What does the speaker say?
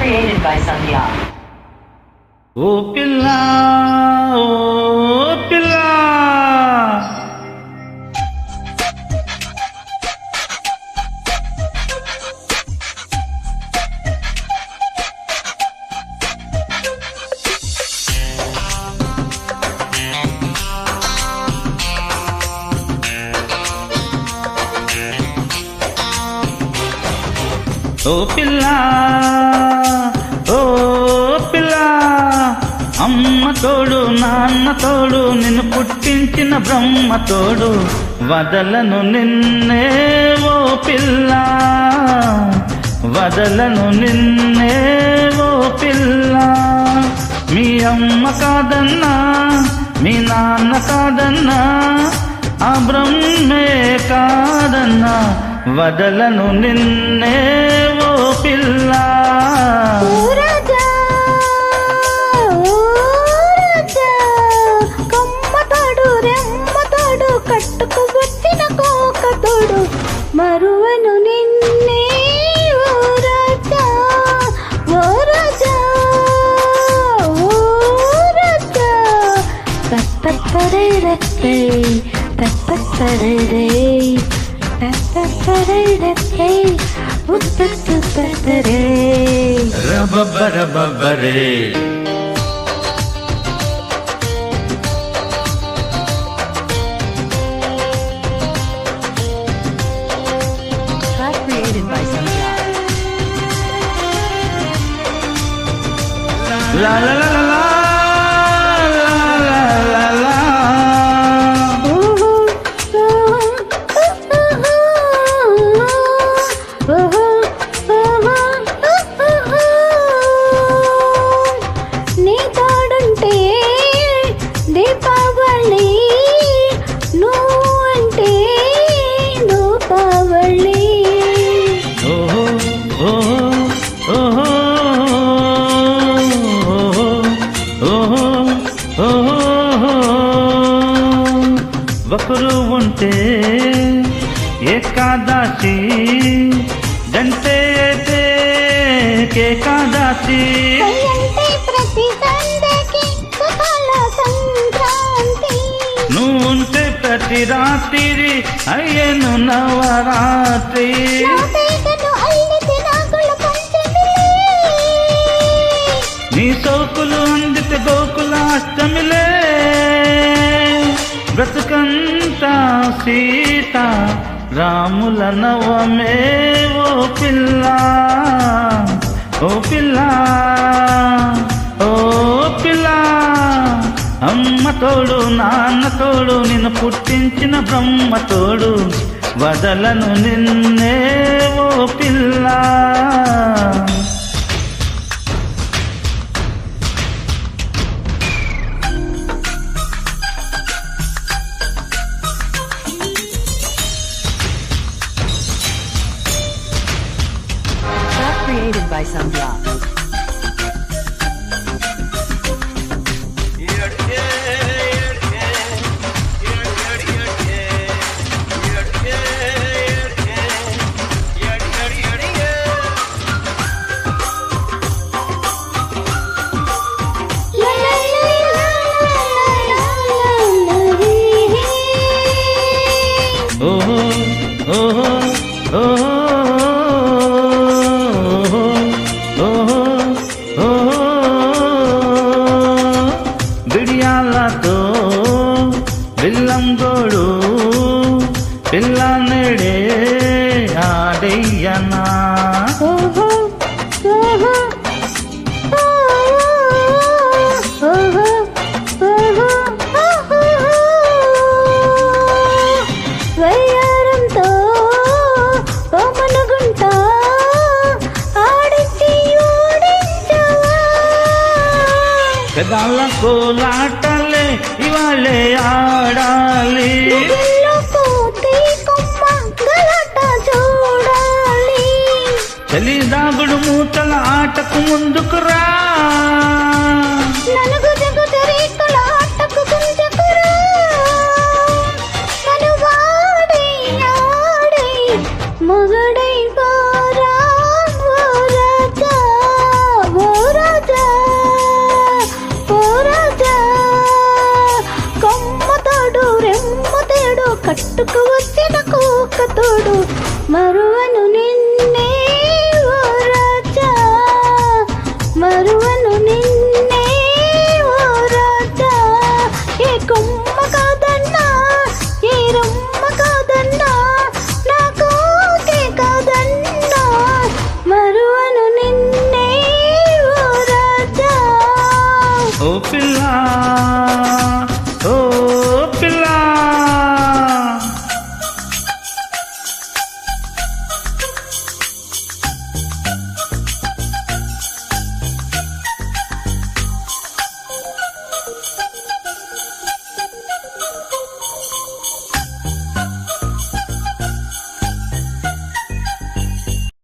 created by Sandhya. ఓ పిల్ల ఓ పిల్ల ఓ పిల్ల ఓ పిల్ల అమ్మ తోడు నాన్న తోడు నిన్ను పుట్టించిన బ్రహ్మ తోడు వదలను నిన్నే ఓ పిల్ల వదలను నిన్నే ఓ పిల్ల మీ అమ్మ కాదన్నా మీ నాన్న కాదన్నా ఆ బ్రహ్మే కాదన్నా వదలను నిన్నే ఓ పిల్ల కట్టుకు వచ్చిన కోకతోడు మరువను నిన్నే ఓ రాజా ఓ రాజా ఓ రాజా తత్తరే రత్తే తత్తరే తత్తరే ఉత్తరే రబబరబరే Created by Sandhya. La la la la la la la la la. నీ తోడుంటే దీపావళి నువ్వు అంటే దీపావళి ఓహో ఓహో ఓహో ఓహో ఓహో ఒకరు ఉంటే ఏకాదశి గంటే ఏకాదశి అంటే ప్రతి సందేకి సుఖాల సంక్రాంతి నువ్వుంటే ప్రతి రాత్రి అయ్యను నవరాత్రి నీ సోకులు అందితే గోకుల అష్టమిలే బ్రతుకంతా సీత రాముల నవమే ఓ పిల్ల ఓ పిల్ల ఓ పిల్ల అమ్మ తోడు నాన్న తోడు నిన్ను పుట్టించిన బ్రహ్మ తోడు వదలను నిన్నే ఓ పిల్ల Created by Sandhya. ఓహో ఓహో ఓహో ఓహో బిడియాలతో బిల్లంగోడు పిల్ల నెడే ఆడయ్యనా వయ్యారంతో ఓమనుగుంటా ఆడించి ఓడించవా పెదాల కోలాటలే ఇవాళే ఆడాలి చూడాలి చలి దాగుడు మూతల ఆటకు ముందుకు రా నలుగురు